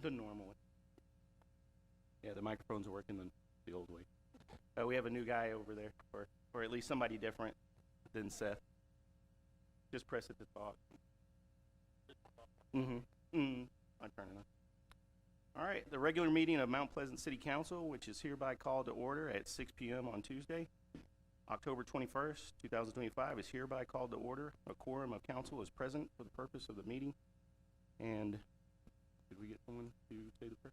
The normal way. Yeah, the microphones are working the old way. We have a new guy over there, or at least somebody different than Seth. Just press it to talk. I'm turning on. All right, the regular meeting of Mount Pleasant City Council, which is hereby called to order at 6 p.m. on Tuesday, October 21st, 2025, is hereby called to order. A quorum of council is present for the purpose of the meeting. And did we get someone to say the prayer?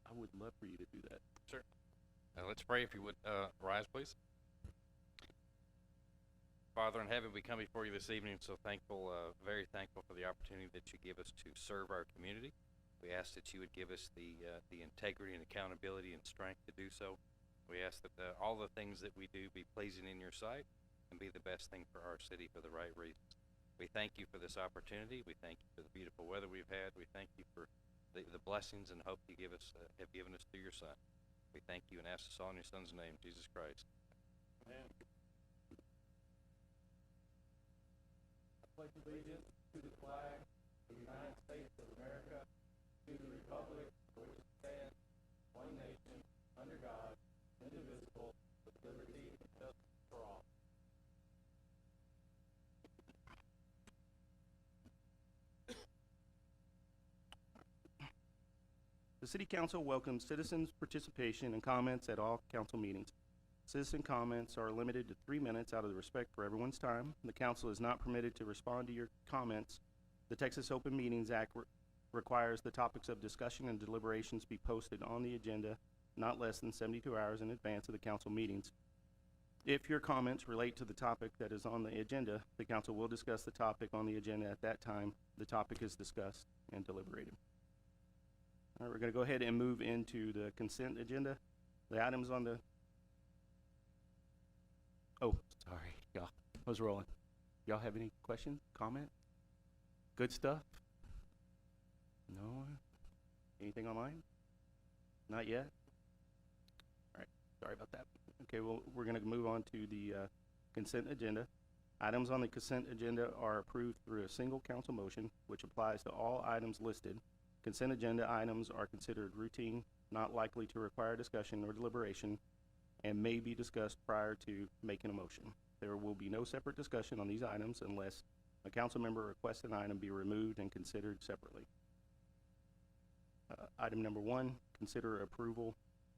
I would love for you to do that. Sure. Let's pray, if you would. Rise, please. Father in heaven, we come before you this evening so thankful, very thankful for the opportunity that you give us to serve our community. We ask that you would give us the integrity and accountability and strength to do so. We ask that all the things that we do be pleasing in your sight and be the best thing for our city for the right reasons. We thank you for this opportunity. We thank you for the beautiful weather we've had. We thank you for the blessings and hope you have given us through your Son. We thank you and ask this all in your Son's name, Jesus Christ. Amen. I pledge allegiance to the flag of the United States of America, to the republic for which it stands, one nation, under God, indivisible, with liberty and justice for all. The City Council welcomes citizens' participation and comments at all council meetings. Citizen comments are limited to 3 minutes out of the respect for everyone's time. The council is not permitted to respond to your comments. The Texas Open Meetings Act requires the topics of discussion and deliberations be posted on the agenda not less than 72 hours in advance of the council meetings. If your comments relate to the topic that is on the agenda, the council will discuss the topic on the agenda at that time the topic is discussed and deliberated. All right, we're going to go ahead and move into the consent agenda. The items on the... Oh, sorry, y'all. I was rolling. Y'all have any questions, comment? Good stuff? No? Anything online? Not yet? All right, sorry about that. Okay, well, we're going to move on to the consent agenda. Items on the consent agenda are approved through a single council motion, which applies to all items listed. Consent agenda items are considered routine, not likely to require discussion or deliberation, and may be discussed prior to making a motion. There will be no separate discussion on these items unless a council member requests an item be removed and considered separately. Item number 1, consider approval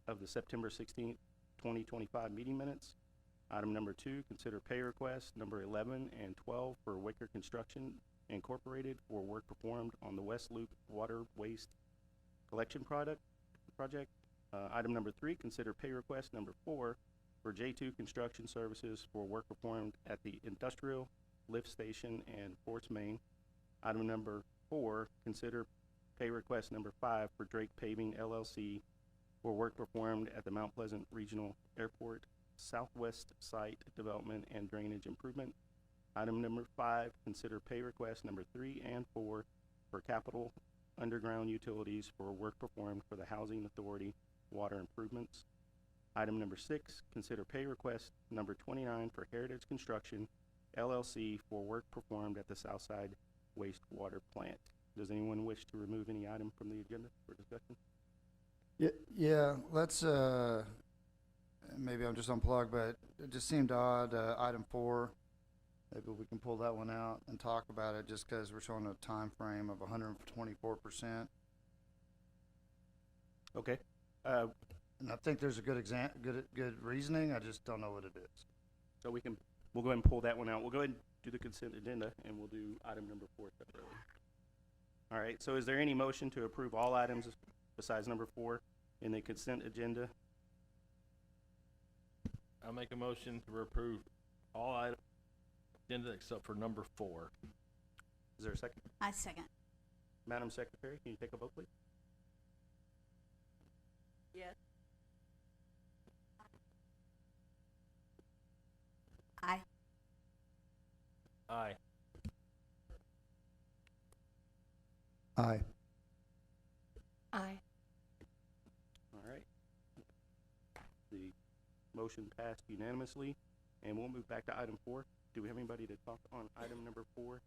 of the September 16th, 2025 meeting minutes. Item number 2, consider pay requests number 11 and 12 for Wicker Construction Incorporated for work performed on the West Loop Water Waste Collection project. Item number 3, consider pay request number 4 for J2 Construction Services for work performed at the Industrial Lift Station and Forts Main. Item number 4, consider pay request number 5 for Drake Paving LLC for work performed at the Mount Pleasant Regional Airport Southwest Site Development and Drainage Improvement. Item number 5, consider pay request number 3 and 4 for Capital Underground Utilities for work performed for the Housing Authority water improvements. Item number 6, consider pay request number 29 for Heritage Construction LLC for work performed at the Southside Wastewater Plant. Does anyone wish to remove any item from the agenda for discussion? Yeah, let's, maybe I'm just unplugged, but it just seemed odd, item 4. Maybe we can pull that one out and talk about it just because we're showing a time frame of 124%. Okay. And I think there's a good reasoning. I just don't know what it is. So we'll go ahead and pull that one out. We'll go ahead and do the consent agenda, and we'll do item number 4 separately. All right, so is there any motion to approve all items besides number 4 in the consent agenda? I'll make a motion to approve all items agenda except for number 4. Is there a second? I second. Madam Secretary, can you take a vote, please? Yes. Aye. Aye. Aye. Aye. All right. The motion passed unanimously, and we'll move back to item 4. Do we have anybody to talk on item number 4?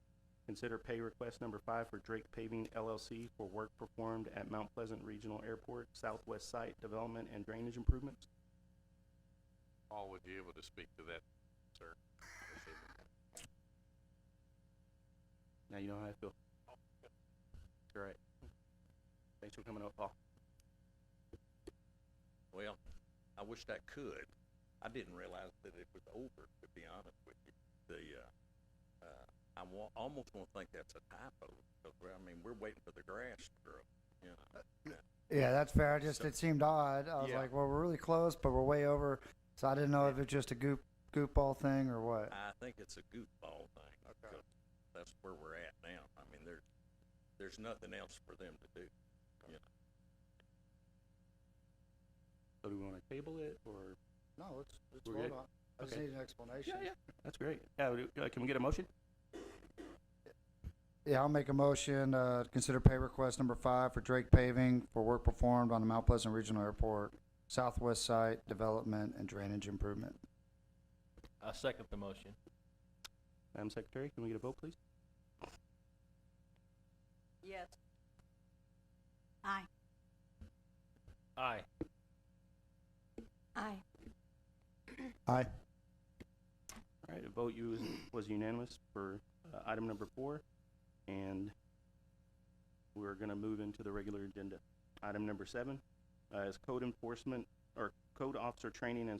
consider pay request number 5 for Drake Paving LLC for work performed at Mount Pleasant Regional Airport, Southwest Site Development and Drainage Improvements. Paul, would you be able to speak to that, sir? Now you know how I feel. All right. Thanks for coming up, Paul. Well, I wished I could. I didn't realize that it was over, to be honest with you. Almost wanna think that's a typo, because, I mean, we're waiting for the grass to grow, you know? Yeah, that's fair. It seemed odd. I was Yeah. like, well, we're really close, but we're way over. So I didn't know if it's just a goofball thing or what. I think it's a goofball thing, because that's where we're at now. I mean, there's nothing else for them to do, you know? So do we wanna table it, or? No, let's We're vote good? on. I just Okay. need an explanation. That's great. Can we get a motion? Yeah, I'll make a motion, consider pay request number 5 for Drake Paving for work performed on the Mount Pleasant Regional Airport, Southwest Site Development and Drainage Improvement. I second the motion. Madam Secretary, can we get a vote, please? Yes. Aye. Aye. Aye. Aye. All right, the vote was unanimous for item number 4, and we're gonna move into the regular agenda. Item number 7 is code enforcement, or code officer training and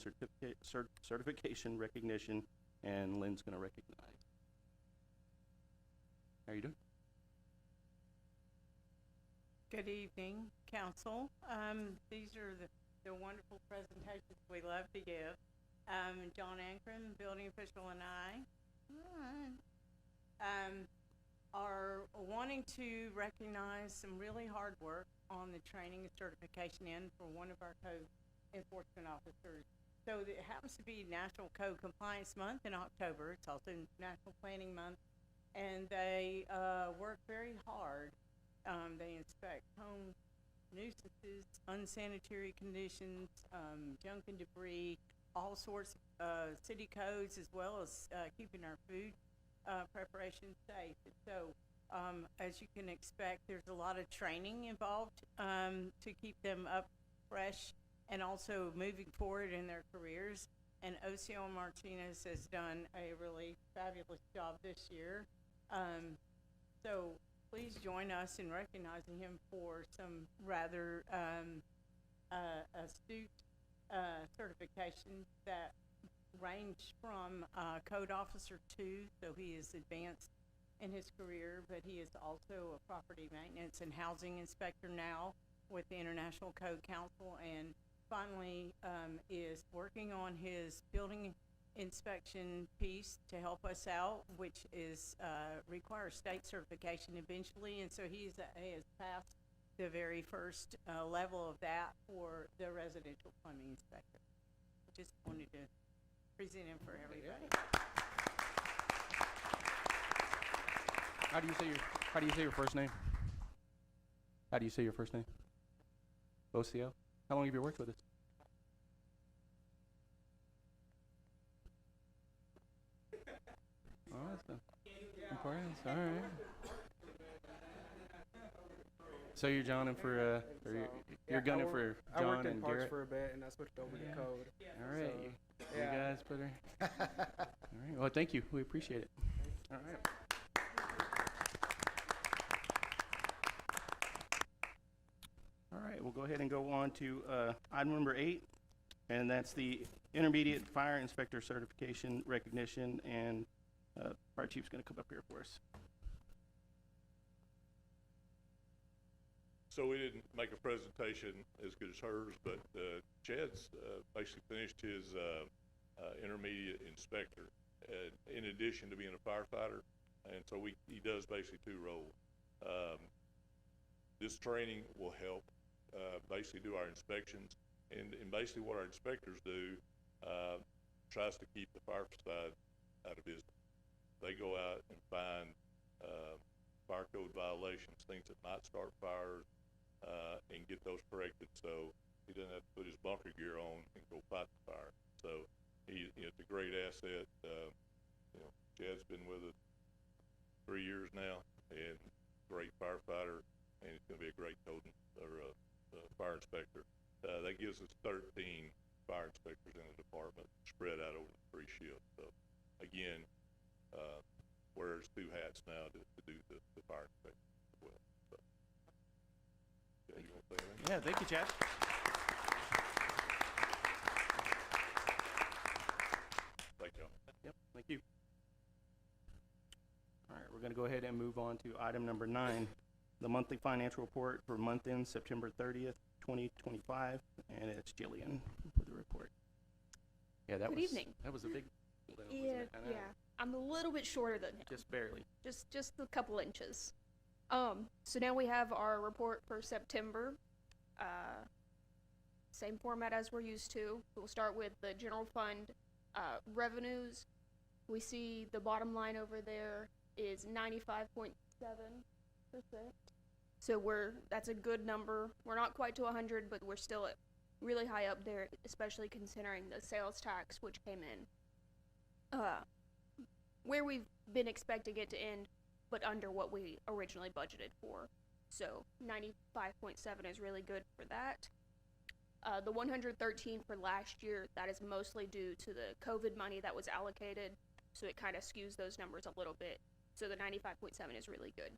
certification recognition, and Lynn's gonna recognize. How you doing? Good evening, council. These are the wonderful presentations we love to give. John Ankrum, building official, and I are wanting to recognize some really hard work on the training and certification end for one of our code enforcement officers. So it happens to be National Code Compliance Month in October. It's also National Planning Month, and they work very hard. They inspect home nuisances, unsanitary conditions, junk and debris, all sorts of city codes, as well as keeping our food preparation safe. And so, as you can expect, there's a lot of training involved to keep them up fresh and also moving forward in their careers. And OCO Martinez has done a really fabulous job this year. So please join us in recognizing him for some rather astute certifications that range from Code Officer 2, so he is advanced in his career, but he is also a property maintenance and housing inspector now with the International Code Council, and finally is working on his building inspection piece to help us out, which is requires state certification eventually, and so he has passed the very first level of that for the residential plumbing inspector. Just wanted to present him for everybody. How do you say your first name? How do you say your first name? OCO? How long have you worked with us? Oh, that's important. All right. So you're John and for you're gunning for I John worked in and parks Garrett. for a bit, and I switched over to code. All right, So, you yeah. guys better. All right. Well, thank you. We appreciate it. All right. All right. We'll go ahead and go on to item number 8, and that's the intermediate fire inspector certification recognition. And fire chief's going to come up here for us. So we didn't make a presentation as good as hers, but Chad's basically finished his intermediate inspector in addition to being a firefighter, and so he does basically 2 roles. This training will help basically do our inspections, and basically what our inspectors do tries to keep the fire side out of business. They go out and find fire code violations, things that might start fires, and get those corrected, so he doesn't have to put his bunker gear on and go fight the fire. So it's a great asset. Chad's been with us 3 years now, and great firefighter, and he's gonna be a great code, fire inspector. That gives us 13 fire inspectors in the department, spread out over the 3 shifts. So, again, wears 2 hats now to do the fire inspection as well, so. Yeah, you wanna say anything? Yeah, thank you, Chad. Thank y'all. Yep, thank you. All right, we're gonna go ahead and move on to item number 9, the monthly financial report for month end September 30th, 2025, and it's Jillian for the report. Yeah, that Good was, evening. that was a big, wasn't Yeah, it? I know. yeah. I'm a little bit shorter than him. Just barely. Just a couple inches. So now we have our report for September. Same format as we're used to. We'll start with the general fund revenues. We see the bottom line over there is 95.7%. So that's a good number. We're not quite to 100, but we're still at really high up there, especially considering the sales tax, which came in where we've been expecting it to end, but under what we originally budgeted for. So 95.7 is really good for that. The 113 for last year, that is mostly due to the COVID money that was allocated, so it kind of skews those numbers a little bit. So the 95.7 is really good,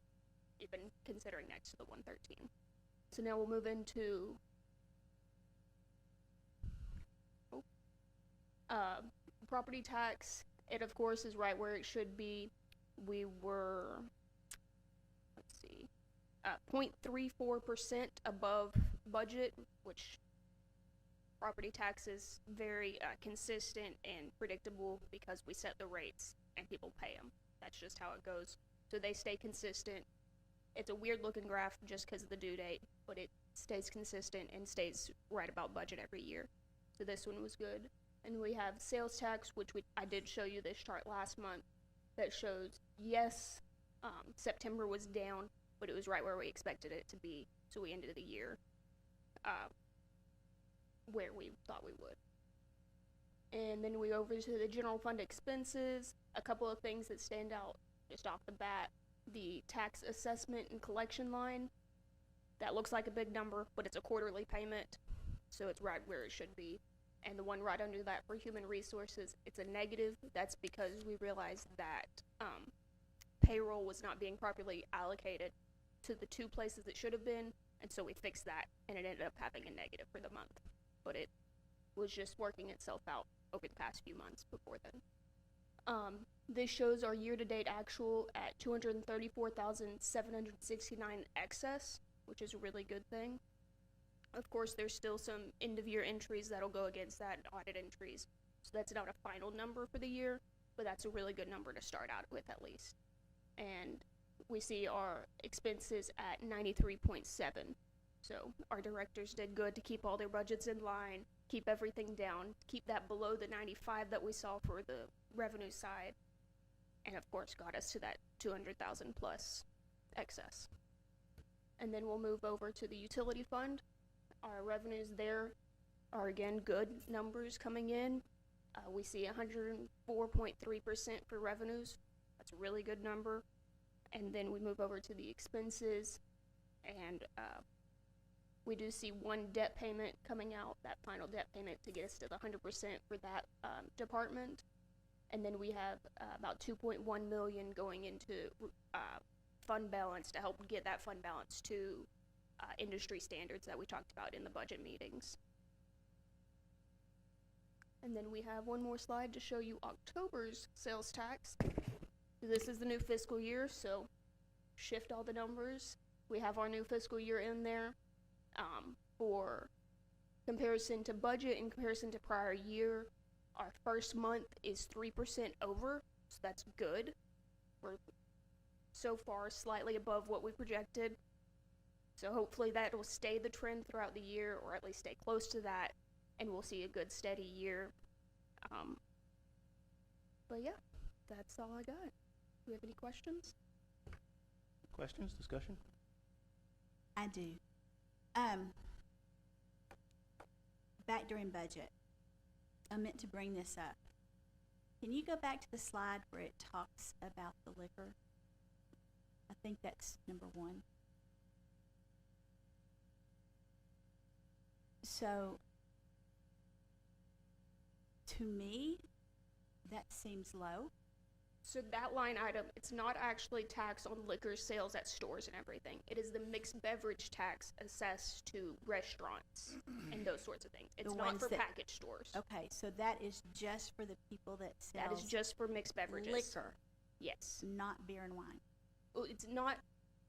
even considering next to the 113. So now we'll move into property tax. It, of course, is right where it should be. We were, 0.34% above budget, which property tax is very consistent and predictable because we set the rates and people pay them. That's just how it goes. So they stay consistent. It's a weird looking graph just because of the due date, but it stays consistent and stays right about budget every year. So this one was good. And we have sales tax, which I did show you this chart last month that shows, yes, September was down, but it was right where we expected it to be. So we ended the year where we thought we would. And then we go over to the general fund expenses. A couple of things that stand out just off the bat. The tax assessment and collection line. That looks like a big number, but it's a quarterly payment, so it's right where it should be. And the one right under that for human resources, it's a negative. That's because we realized that payroll was not being properly allocated to the 2 places it should have been, and so we fixed that, and it ended up having a negative for the month. But it was just working itself out over the past few months before then. This shows our year-to-date actual at 234,769 excess, which is a really good thing. Of course, there's still some end-of-year entries that'll go against that, audit entries. So that's not a final number for the year, but that's a really good number to start out with at least. And we see our expenses at 93.7. So our directors did good to keep all their budgets in line, keep everything down, keep that below the 95 that we saw for the revenue side, and of course got us to that 200,000 plus excess. And then we'll move over to the utility fund. Our revenues there are again good numbers coming in. We see 104.3% for revenues. That's a really good number. And then we move over to the expenses, and we do see one debt payment coming out, that final debt payment to get us to the 100% for that department. And then we have about 2.1 million going into fund balance to help get that fund balance to industry standards that we talked about in the budget meetings. And then we have one more slide to show you October's sales tax. This is the new fiscal year, so shift all the numbers. We have our new fiscal year in there. For comparison to budget, in comparison to prior year, our first month is 3% over, so that's good. We're so far slightly above what we projected. So hopefully that will stay the trend throughout the year, or at least stay close to that, and we'll see a good steady year. But yeah, that's all I got. Do we have any questions? Questions, discussion? I do. Back during budget, I meant to bring this up. Can you go back to the slide where it talks about the liquor? I think that's number 1. So, to me, that seems low. So that line item, it's not actually tax on liquor sales at stores and everything. It is the mixed beverage tax assessed to restaurants and those sorts of things. It's not ones for that- package stores. Okay, so that is just for the people that sell That is just for mixed beverages. liquor, Yes. not beer and wine. Oh, it's not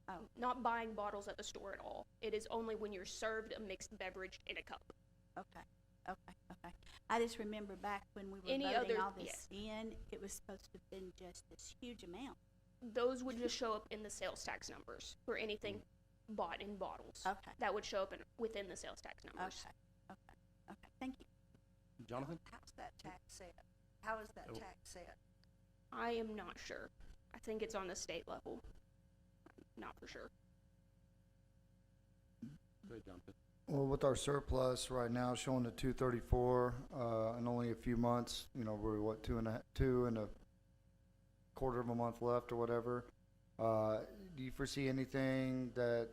Oh. not buying bottles at the store at all. It is only when you're served a mixed beverage in a cup. Okay. I just remember back when we were Any voting other- all this in, it was supposed to have been just this huge amount. Those would just show up in the sales tax numbers for anything bought in bottles. Okay. That would show up within the sales tax numbers. Okay, thank you. Jonathan? How's that tax set? How is that Oh. tax set? I am not sure. I think it's on the state level. Not for sure. Go ahead, Jonathan. Well, with our surplus right now showing the 234, in only a few months, you know, we're what, two and a quarter of a month left or whatever. Do you foresee anything that,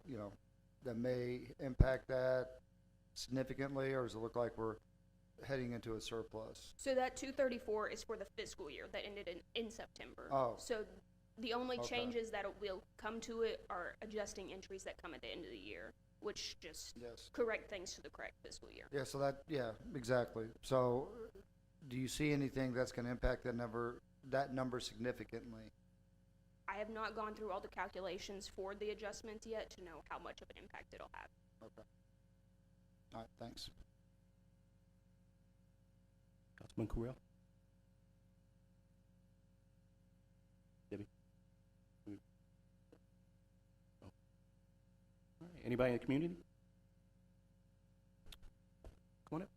you know, that may impact that significantly, or does it look like we're heading into a surplus? So that 234 is for the fiscal year that ended in September. Oh. So the only Okay. changes that will come to it are adjusting entries that come at the end of the year, which just Yes. correct things to the correct fiscal year. Yeah, so yeah, exactly. So, do you see anything that's gonna impact that number significantly? I have not gone through all the calculations for the adjustments yet to know how much of an impact it'll have. Okay. All right, thanks. Councilman Correll? Debbie? Oh. All right, anybody in the community? Come on up.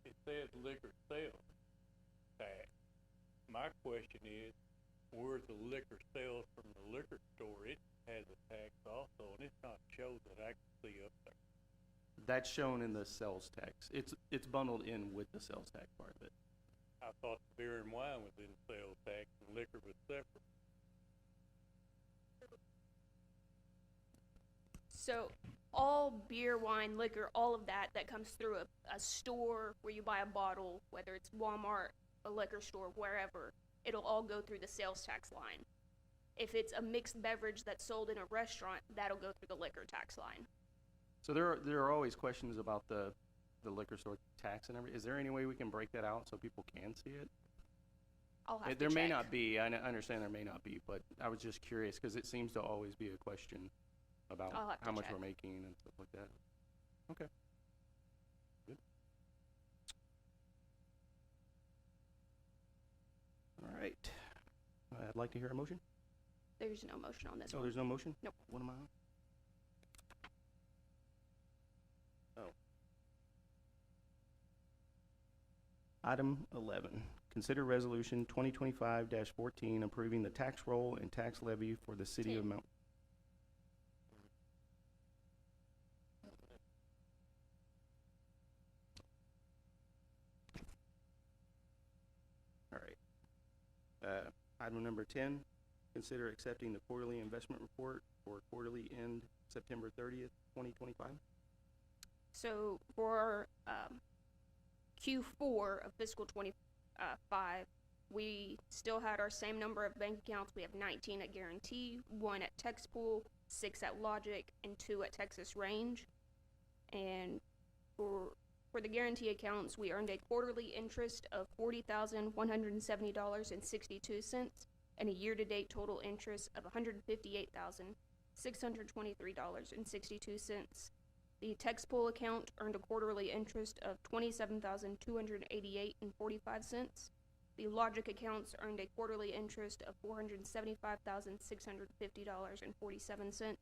It says liquor sales tax. My question is, where the liquor sales from the liquor store, it has a tax also, and it's not shows that I can see up there. That's shown in the sales tax. It's bundled in with the sales tax part of it. I thought the beer and wine was in sales tax and liquor was separate. So all beer, wine, liquor, all of that comes through a store where you buy a bottle, whether it's Walmart, a liquor store, wherever, it'll all go through the sales tax line. If it's a mixed beverage that's sold in a restaurant, that'll go through the liquor tax line. So there are always questions about the liquor store tax and everything. Is there any way we can break that out so people can see it? I'll have to There may check. not be. I understand there may not be, but I was just curious because it seems to always be a question about I'll have to how much check. we're making and stuff like that. Okay. Good. All right. I'd like to hear a motion. There's no motion on this Oh, one. there's no motion? Nope. What am I on? Oh. Item 11, consider resolution 2025-14 approving the tax roll and tax levy for the city of 10. Mount. All right. Item number 10, consider accepting the quarterly investment report for quarterly end September 30th, 2025. So for Q4 of fiscal 25, we still had our same number of bank accounts. We have 19 at Guarantee, 1 at TexPool, 6 at Logic, and 2 at Texas Range. And for the Guarantee accounts, we earned a quarterly interest of $40,170.62 and a year-to-date total interest of $158,623.62. The TexPool account earned a quarterly interest of $27,288.45. The Logic accounts earned a quarterly interest of $475,650.47.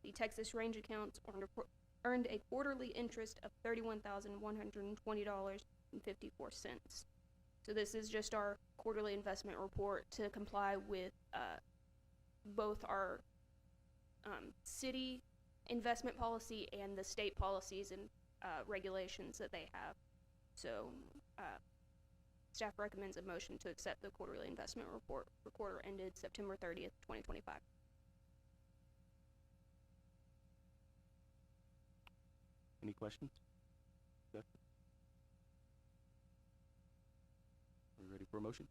The Texas Range accounts earned a quarterly interest of $31,120.54. So this is just our quarterly investment report to comply with both our city investment policy and the state policies and regulations that they have. So staff recommends a motion to accept the quarterly investment report for quarter ended September 30th, 2025. Any questions? Discussion? Are we ready for a motion?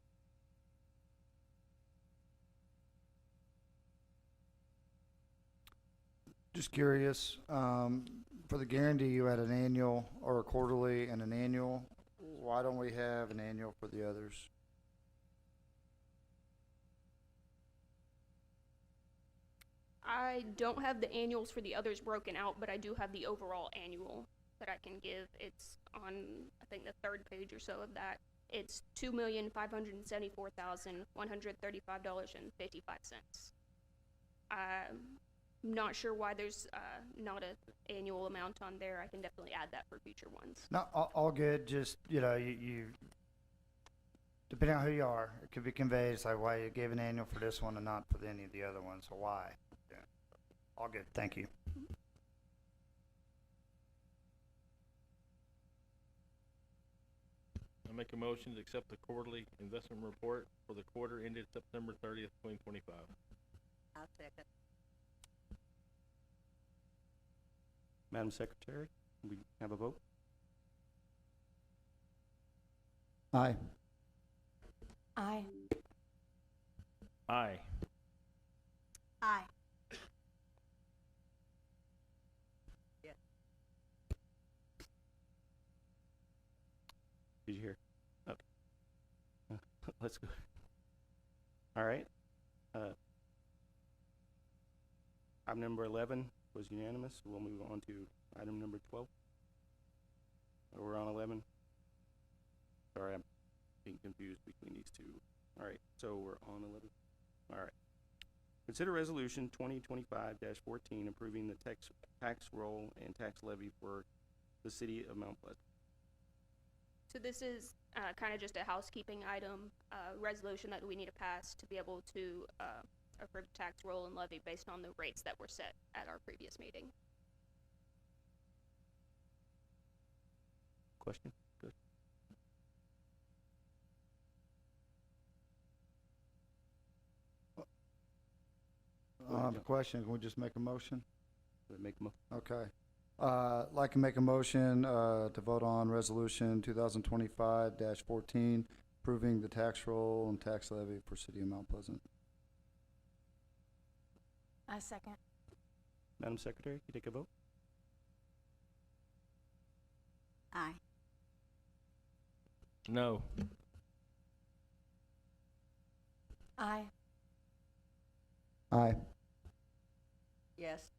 Just curious, for the guarantee, you had an annual or a quarterly and an annual. Why don't we have an annual for the others? I don't have the annuals for the others broken out, but I do have the overall annual that I can give. It's on, I think, the third page or so of that. It's $2,574,135.55. I'm not sure why there's not an annual amount on there. I can definitely add that for future ones. No, all good, just, you depending on who you are, it could be conveyed, it's like, why you gave an annual for this one and not for any of the other ones, so why? Yeah. All good, thank you. I make a motion to accept the quarterly investment report for the quarter ended September 30th, 2025. I'll second. Madam Secretary, we have a vote? Aye. Aye. Aye. Aye. Did you hear? Okay. Let's go. All right. Item number 11 was unanimous. We'll move on to item number 12. We're on 11. Sorry, I'm being confused between these two. All right, so we're on 11. All right. Consider resolution 2025-14 approving the tax roll and tax levy for the city of Mount Pleasant. So this is kind of just a housekeeping item, resolution that we need to pass to be able to approve the tax roll and levy based on the rates that were set at our previous meeting. Question? Good. I have a question, can we just make a motion? Make a Okay. Like to make a motion, to vote on resolution 2025-14, approving the tax roll and tax levy for city of Mount Pleasant. I second. Madam Secretary, can you take a vote? Aye. No. Aye. Aye. Yes.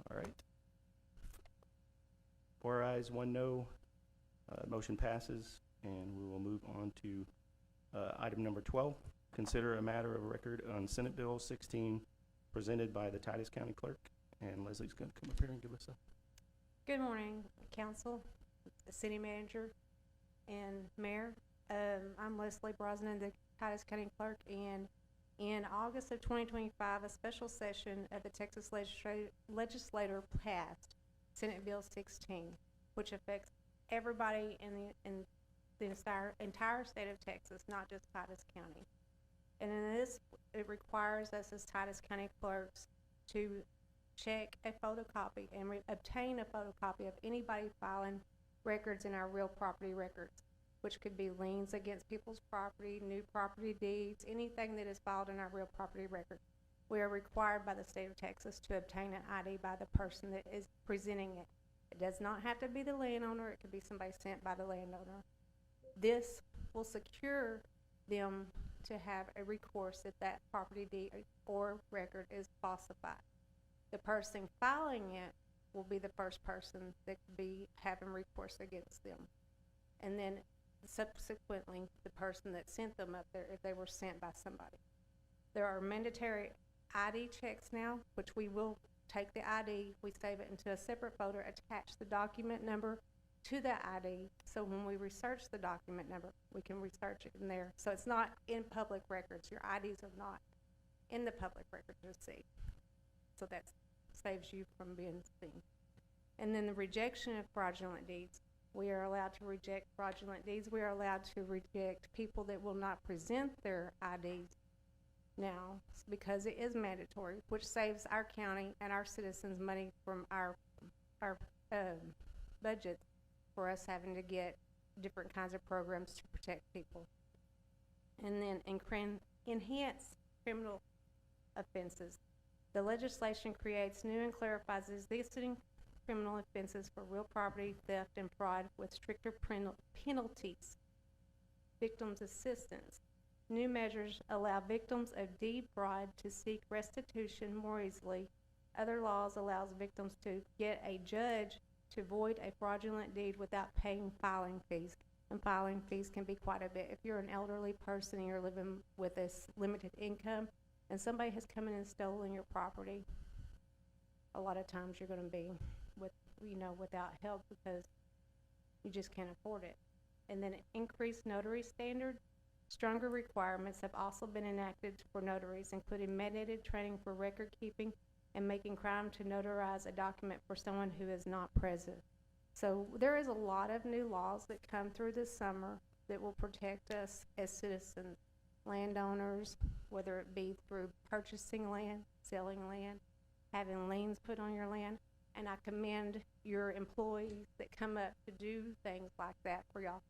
All right. 4 ayes, 1 no. Motion passes, and we will move on to item number 12. Consider a matter of record on Senate Bill 16 presented by the Titus County Clerk. And Leslie's going to come up here and give us a... Good morning, council, the city manager, and mayor. I'm Leslie Brosnan, the Titus County Clerk, and in August of 2025, a special session of the Texas legislature passed Senate Bill 16, which affects everybody in the entire state of Texas, not just Titus County. And in this, it requires us as Titus County clerks to check a photocopy and obtain a photocopy of anybody filing records in our real property records, which could be liens against people's property, new property deeds, anything that is filed in our real property record. We are required by the state of Texas to obtain an ID by the person that is presenting it. It does not have to be the landowner. It could be somebody sent by the landowner. This will secure them to have a recourse if that property deed or record is falsified. The person filing it will be the first person that could be having recourse against them. And then subsequently, the person that sent them up there if they were sent by somebody. There are mandatory ID checks now, which we will take the ID, we save it into a separate folder, attach the document number to that ID, so when we research the document number, we can research it in there. So it's not in public records. Your IDs are not in the public record to see. so that saves you from being seen. And then the rejection of fraudulent deeds. We are allowed to reject fraudulent deeds. We are allowed to reject people that will not present their IDs now, because it is mandatory, which saves our county and our citizens money from our budget for us having to get different kinds of programs to protect people. And then enhance criminal offenses. The legislation creates new and clarifies existing criminal offenses for real property theft and fraud with stricter penalties. Victims assistance. New measures allow victims of deed fraud to seek restitution more easily. Other laws allows victims to get a judge to void a fraudulent deed without paying filing fees. And filing fees can be quite a bit. If you're an elderly person and you're living with a limited income and somebody has come in and stolen your property, a lot of times you're gonna be without help because you just can't afford it. And then increased notary standard. Stronger requirements have also been enacted for notaries, including mandated training for record keeping and making crime to notarize a document for someone who is not present. So there is a lot of new laws that come through this summer that will protect us as citizens, landowners, whether it be through purchasing land, selling land, having liens put on your land. And I commend your employees that come up to do things like that for y'all.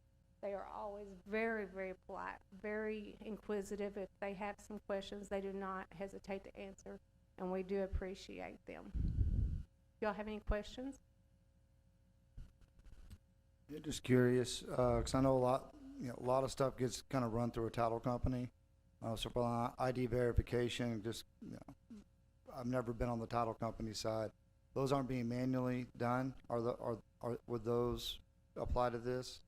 They are always very, very polite, very inquisitive. If they have some questions, they do not hesitate to answer, and we do appreciate them. Y'all have any questions? Yeah, just curious, 'cause I know a lot of stuff gets kind of run through a title company. So for ID verification, I've never been on the title company side. Those aren't being manually done. Would those apply to this?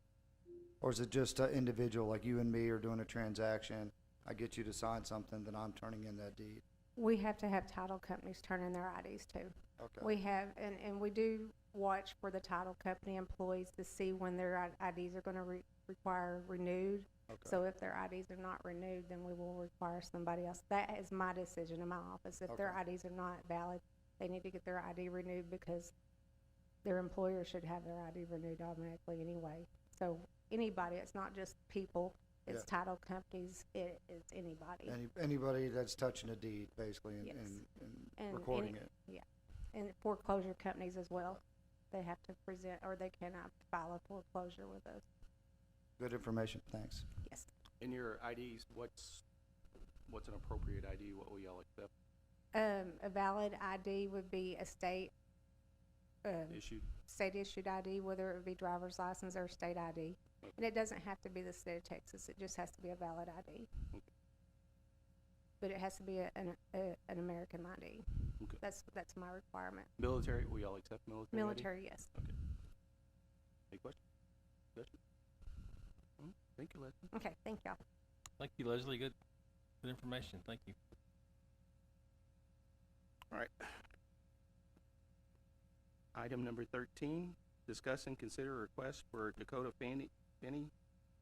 Or is it just an individual, like you and me are doing a transaction, I get you to sign something, then I'm turning in that deed? We have to have title companies turn in their IDs too. Okay. We have, and we do watch for the title company employees to see when their IDs are gonna require renewed. Okay. So if their IDs are not renewed, then we will require somebody else. That is my decision in my office. If their Okay. IDs are not valid, they need to get their ID renewed because their employer should have their ID renewed automatically anyway. So anybody, it's not just people, it's Yeah. title companies, it's anybody. Anybody that's touching a deed, basically, and, Yes. and recording any- it. Yeah, and foreclosure companies as well. They have to present, or they cannot file a foreclosure with us. Good information, thanks. Yes. In your IDs, what's an appropriate ID? What will y'all accept? A valid ID would be a state Issued? issued ID, whether it would be driver's license or state ID. And it doesn't have to be the state of Texas, it just has to be a valid ID. Okay. But it has to be an American ID. Okay. That's my requirement. Military, will y'all accept military ID? Military, yes. Okay. Any questions? Leslie? Thank you, Leslie. Okay, thank y'all. Thank you, Leslie. Good information. Thank you. All right. Item number 13, discuss and consider a request for Dakota Finney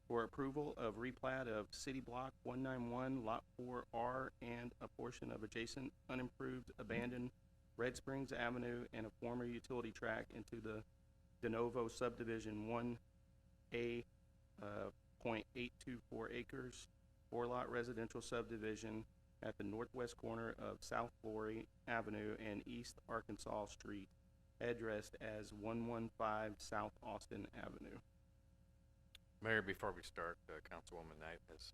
for approval of replat of City Block 191, Lot 4R, and a portion of adjacent unimproved abandoned Red Springs Avenue and a former utility tract into the de novo subdivision 1A, .824 acres, 4-lot residential subdivision at the northwest corner of South Flory Avenue and East Arkansas Street, addressed as 115 South Austin Avenue. Mayor, before we start, Councilwoman Knight has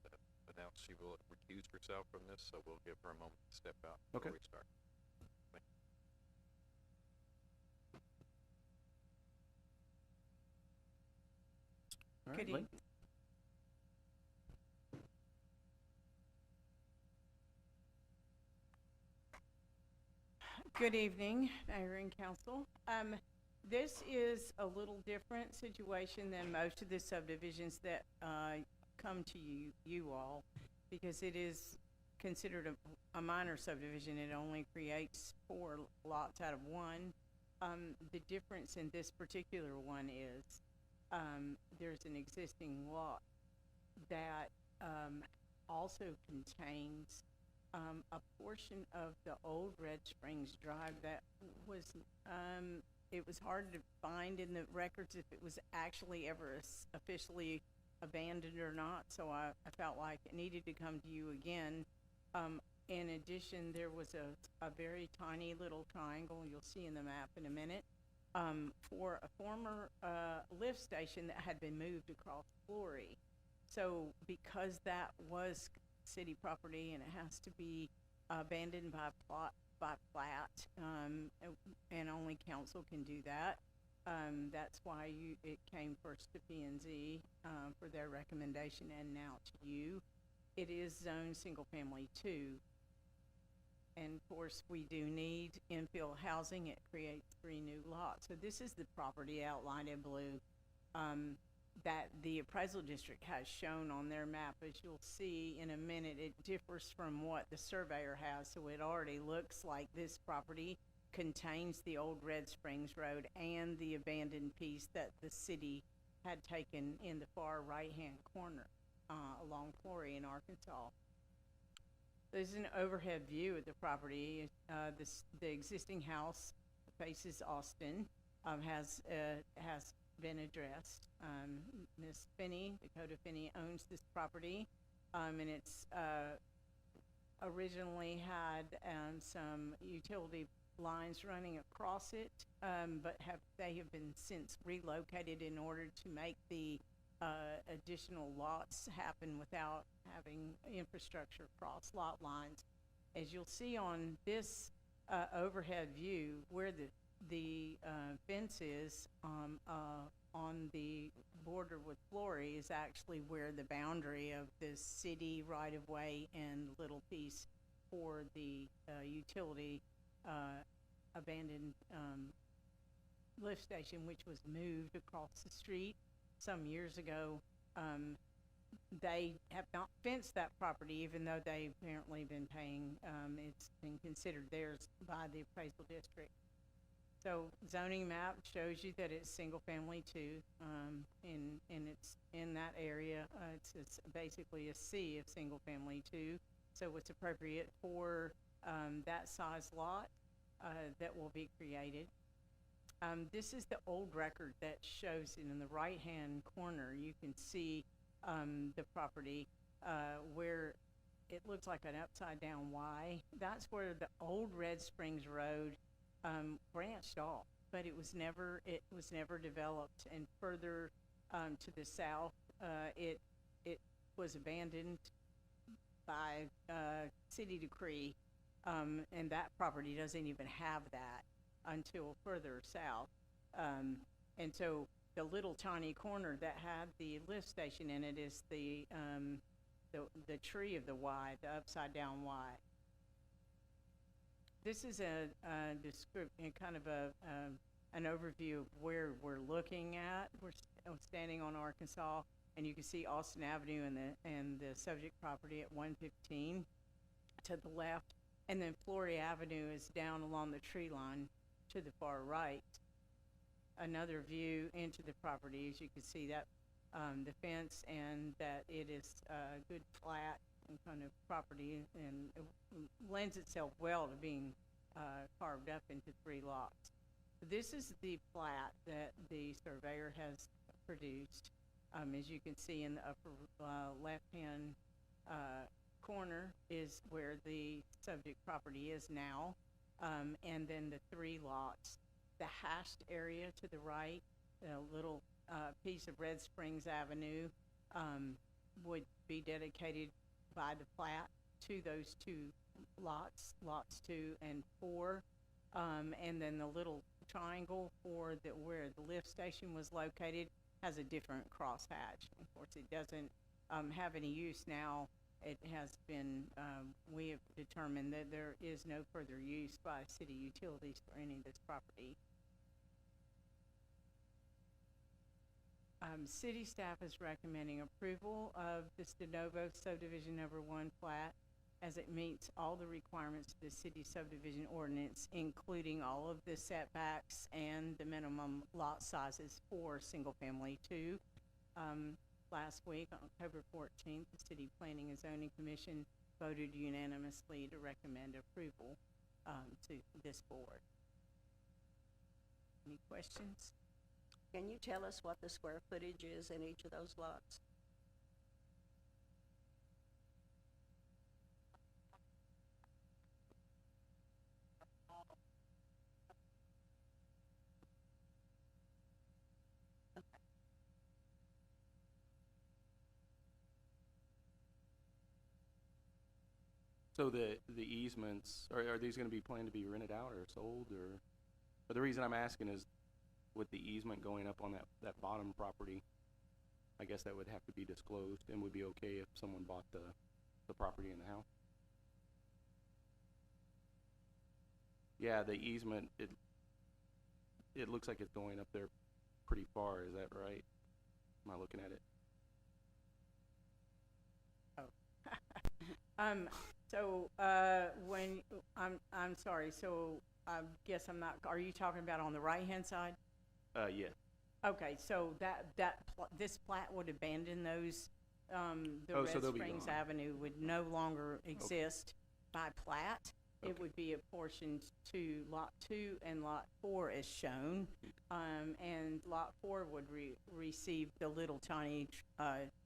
announced she will recuse herself from this, so we'll give her a moment to step out before Okay. we start. All right, Good Lynn? Good evening, Mayor and Council. This is a little different situation than most of the subdivisions that, come to you all, because it is considered a minor subdivision. It only creates 4 lots out of 1. The difference in this particular one is, there's an existing lot that, also contains a portion of the old Red Springs Drive that was, it was hard to find in the records if it was actually ever officially abandoned or not, so I felt like it needed to come to you again. In addition, there was a very tiny little triangle, you'll see in the map in a minute, for a former lift station that had been moved across Flory. So because that was city property and it has to be abandoned by plat, and only council can do that, that's why it came first to P and Z for their recommendation and now to you. It is zoned single family 2. And of course, we do need infill housing. It creates 3 new lots. So this is the property outlined in blue that the appraisal district has shown on their map. As you'll see in a minute, it differs from what the surveyor has. So it already looks like this property contains the old Red Springs Road and the abandoned piece that the city had taken in the far right-hand corner along Flory in Arkansas. There's an overhead view of the property. The existing house faces Austin, has been addressed. Ms. Finney, Dakota Finney, owns this property, and it's originally had some utility lines running across it, but they have been since relocated in order to make the additional lots happen without having infrastructure cross lot lines. As you'll see on this overhead view, where the fence is on the border with Flory is actually where the boundary of the city right-of-way and little piece for the utility abandoned lift station, which was moved across the street some years ago. They have not fenced that property, even though they've apparently been paying, it's been considered theirs by the appraisal district. So zoning map shows you that it's single family 2, and it's in that area. It's basically a sea of single family 2, so it's appropriate for that size lot that will be created. This is the old record that shows it in the right-hand corner. You can see the property where it looks like an upside-down Y. That's where the old Red Springs Road branched off, but it was never developed. And further to the south, it was abandoned by city decree, and that property doesn't even have that until further south. And so the little tiny corner that had the lift station in it is the tree of the Y, the upside down Y. This is a description, kind of an overview of where we're looking at. We're standing on Arkansas, and you can see Austin Avenue and the subject property at 115 to the left, and then Flory Avenue is down along the tree line to the far right. Another view into the property, as you can see that the fence, and that it is a good flat and kind of property, and it lends itself well to being carved up into 3 lots. This is the plat that the surveyor has produced. As you can see in the upper left-hand corner is where the subject property is now, and then the 3 lots. The hashed area to the right, a little piece of Red Springs Avenue, would be dedicated by the plat to those 2 lots, lots 2 and 4, and then the little triangle for where the lift station was located has a different crosshatch. Of course, it doesn't have any use now. It has been, we have determined that there is no further use by city utilities for any of this property. City staff is recommending approval of this de novo subdivision number 1 plat, as it meets all the requirements of the city subdivision ordinance, including all of the setbacks and the minimum lot sizes for single family 2. Last week, on October 14th, the City Planning and Zoning Commission voted unanimously to recommend approval, to this board. Any questions? Can you tell us what the square footage is in each of those lots? So the easements, are these gonna be planned to be rented out or sold, or? But the reason I'm asking is, with the easement going up on that bottom property, I guess that would have to be disclosed and would be okay if someone bought the property and the house? Yeah, the easement, it looks like it's going up there pretty far, is that right? Am I looking at it? So, when, I'm sorry, so I guess I'm not, are you talking about on the right-hand side? Yeah. Okay, so this plat would abandon those, the Oh, Red so they'll be Springs gone. Avenue would no longer exist by plat. It Okay. would be apportioned to Lot 2 and Lot 4 as shown. And Lot 4 would receive the little tiny,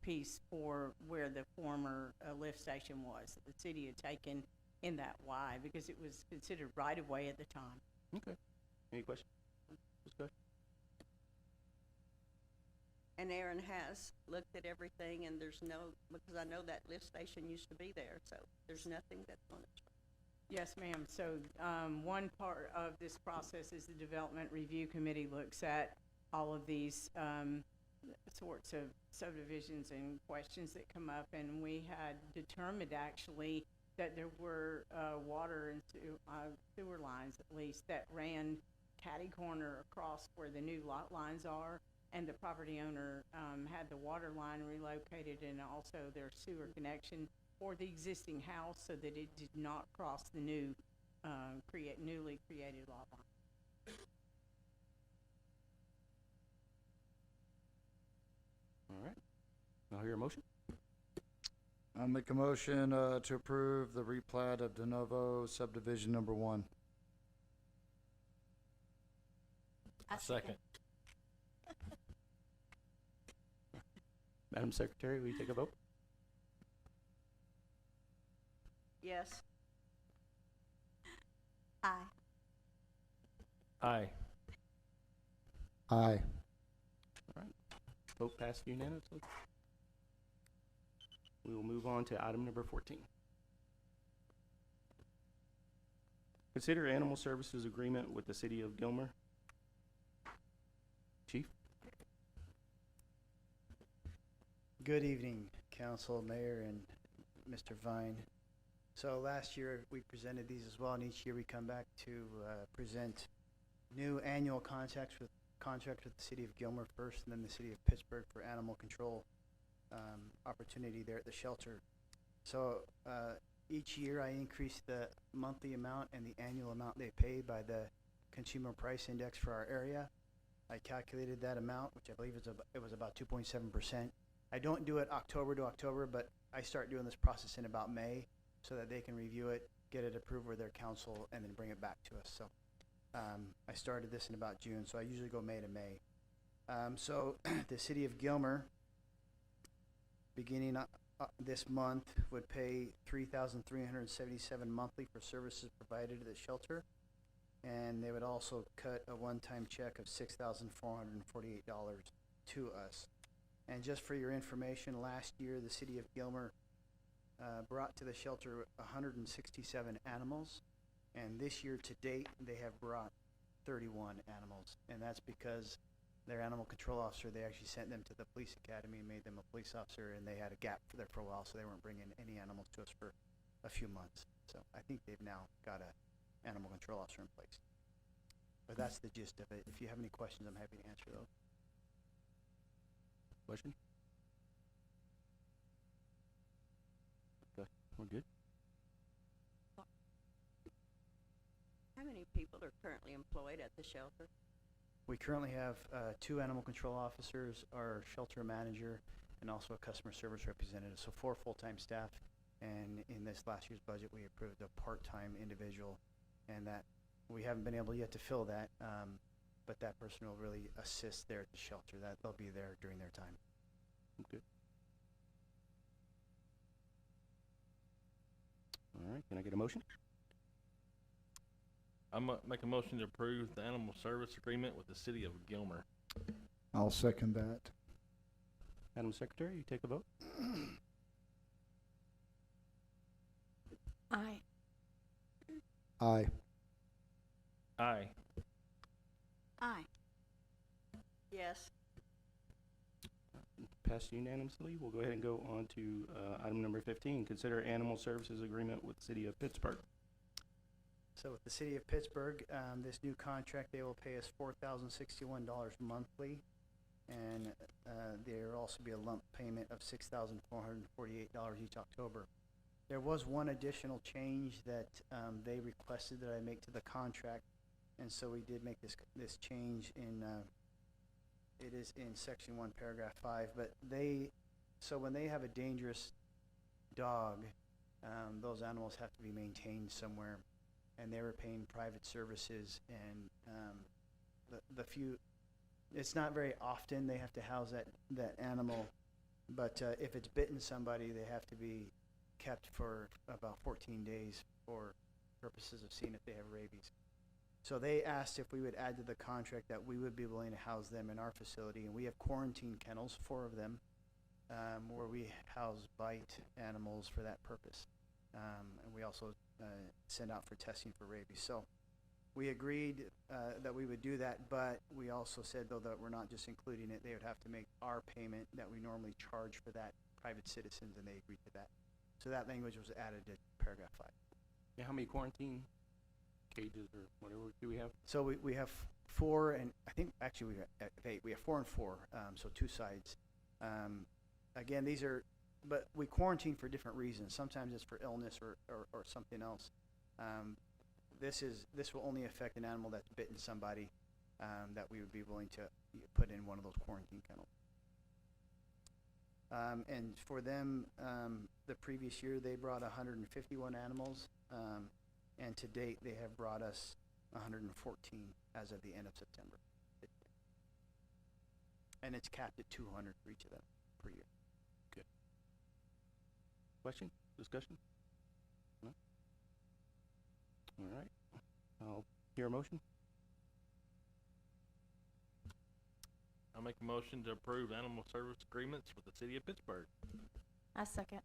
piece for where the former, lift station was, that the city had taken in that Y, because it was considered right-of-way at the time. Okay. Any questions? Discussion? And Aaron has looked at everything, and there's no, because I know that lift station used to be there, so there's nothing that's on it. Yes, ma'am. So, one part of this process is the Development Review Committee looks at all of these, sorts of subdivisions and questions that come up, and we had determined actually that there were, water and sewer lines at least that ran catty-corner across where the new lot lines are, and the property owner, had the water line relocated and also their sewer connection for the existing house so that it did not cross the new, newly created lot line. All right. I'll hear a motion. I'll make a motion, to approve the replat of de novo subdivision number 1. Second. Madam Secretary, will you take a vote? Yes. Aye. Aye. Aye. Vote passed unanimously. We will move on to item number 14. Consider animal services agreement with the city of Gilmer. Chief? Good evening, council, mayor, and Mr. Vine. So last year, we presented these as well, and each year we come back to present new annual contracts with the city of Gilmer first, and then the city of Pittsburgh for animal control opportunity there at the shelter. So each year I increase the monthly amount and the annual amount they pay by the consumer price index for our area. I calculated that amount, which I believe it was about 2.7%. I don't do it October to October, but I start doing this process in about May so that they can review it, get it approved with their council, and then bring it back to us. So I started this in about June, so I usually go May to May. So the city of Gilmer, beginning this month, would pay $3,377 monthly for services provided to the shelter, and they would also cut a one-time check of $6,448 to us. And just for your information, last year the city of Gilmer brought to the shelter 167 animals, and this year to date they have brought 31 animals, and that's because their animal control officer, they actually sent them to the police academy and made them a police officer, and they had a gap there for a while, so they weren't bringing any animals to us for a few months. So I think they've now got a animal control officer in place. But that's the gist of it. If you have any questions, I'm happy to answer those. Question? Okay, we're good. How many people are currently employed at the shelter? We currently have 2 animal control officers, our shelter manager, and also a customer service representative, so 4 full-time staff, And in this last year's budget, we approved a part-time individual, and that, we haven't been able yet to fill that, but that person will really assist there at the shelter, that they'll be there during their time. Okay. All right, can I get a motion? Make a motion to approve the animal service agreement with the city of Gilmer. I'll second that. Madam Secretary, you take the vote? Aye. Aye. Aye. Aye. Yes. Passed unanimously. We'll go ahead and go on to item number 15. Consider animal services agreement with City of Pittsburgh. So with the city of Pittsburgh, this new contract, they will pay us $4,061 monthly, and there will also be a lump payment of $6,448 each October. There was one additional change that they requested that I make to the contract, and so we did make this change in, it is in section 1, paragraph 5, but so when they have a dangerous dog, those animals have to be maintained somewhere, and they were paying private services, and it's not very often they have to house that animal, but if it's bitten somebody, they have to be kept for about 14 days for purposes of seeing if they have rabies. So they asked if we would add to the contract that we would be willing to house them in our facility, and we have quarantine kennels, 4 of them, where we house bite animals for that purpose. And we also send out for testing for rabies. So we agreed that we would do that, but we also said, though, that we're not just including it. They would have to make our payment that we normally charge for that private citizens, and they agreed to that. So that language was added to paragraph 5. Yeah, how many quarantine cages or whatever do we have? So we have 4, and I think actually we have 8. We have 4 and 4, so 2 sides. Again, these are, but we quarantine for different reasons. Sometimes it's for illness or something else. This will only affect an animal that's bitten somebody that we would be willing to put in one of those quarantine kennels. And for them, the previous year they brought 151 animals, and to date they have brought us 114 as of the end of September. And it's capped at 200 for each of them per year. Good. Question? Discussion? No? All right. I'll hear a motion. I'll make a motion to approve animal service agreements with the city of Pittsburgh. I second.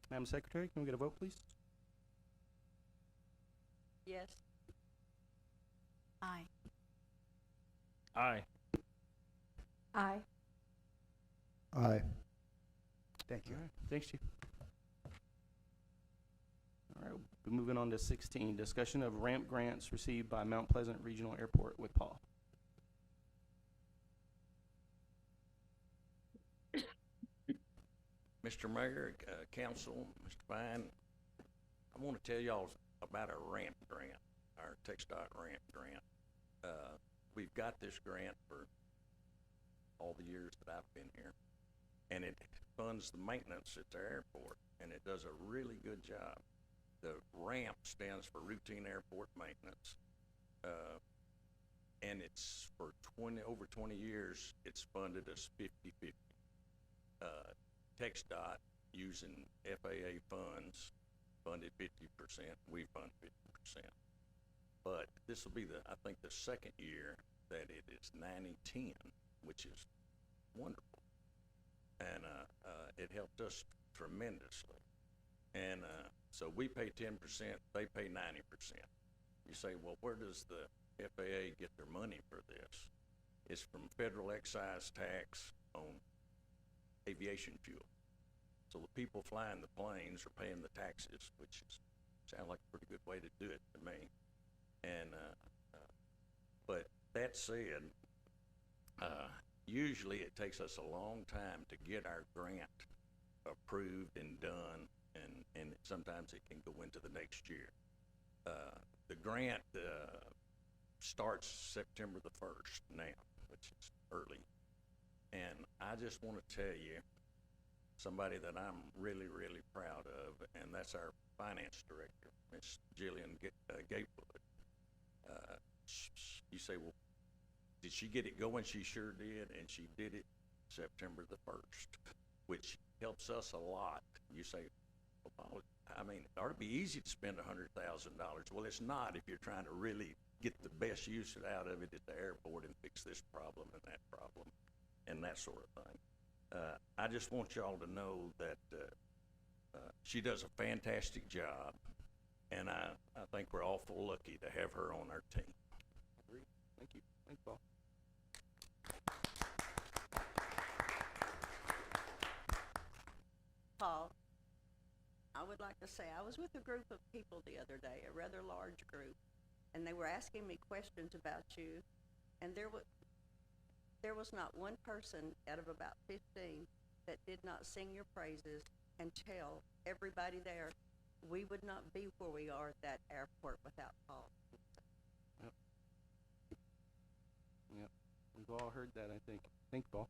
Madam Secretary, can we get a vote, please? Yes. Aye. Aye. Aye. Aye. Thank you. All right. Thanks, Chief. All right, we're moving on to 16, discussion of ramp grants received by Mount Pleasant Regional Airport with Paul. Mr. Mayor, Council, Mr. Vine, I want to tell y'all about our ramp grant, our TxDOT ramp grant. We've got this grant for all the years that I've been here, and it funds the maintenance at the airport, and it does a really good job. The ramp stands for routine airport maintenance, and it's for over 20 years, it's funded as 50-50. TxDOT, using FAA funds, funded 50%, we fund 50%. But this will be I think the second year that it is 90-10, which is wonderful. And it helped us tremendously. And so we pay 10%, they pay 90%. You say, well, where does the FAA get their money for this? It's from federal excise tax on aviation fuel. So the people flying the planes are paying the taxes, which sounds like a pretty good way to do it to me. And but that said, usually it takes us a long time to get our grant approved and done, and sometimes it can go into the next year. The grant starts September the 1st now, which is early. And I just want to tell you somebody that I'm really, really proud of, and that's our finance director, Miss Jillian Gatewood. You say, well, did she get it going? She sure did, and she did it September the 1st, which helps us a lot. You say, well, I mean, it ought to be easy to spend $100,000. Well, it's not if you're trying to really get the best use out of it at the airport and fix this problem and that problem and that sort of thing. I just want y'all to know that she does a fantastic job, and I think we're awful lucky to have her on our team. Agreed. Thank you. Thanks, Paul. Paul, I would like to say, I was with a group of people the other day, a rather large group, and they were asking me questions about you, and there was not one person out of about 15 that did not sing your praises and tell everybody there we would not be where we are at that airport without Paul. Yep. We've all heard that, I think. Thanks, Paul.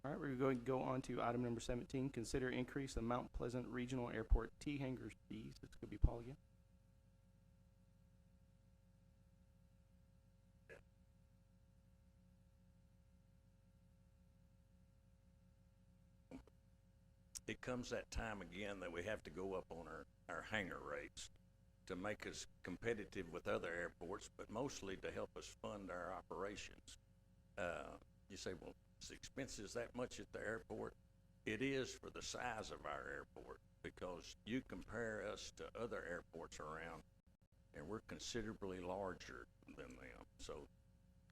All right, we're going to go on to item number 17. Consider increase the Mount Pleasant Regional Airport T-hangars fees. This could be Paul again. It comes that time again that we have to go up on our hangar rates to make us competitive with other airports, but mostly to help us fund our operations. You say, well, is the expenses that much at the airport? It is for the size of our airport, because you compare us to other airports around, and we're considerably larger than them. So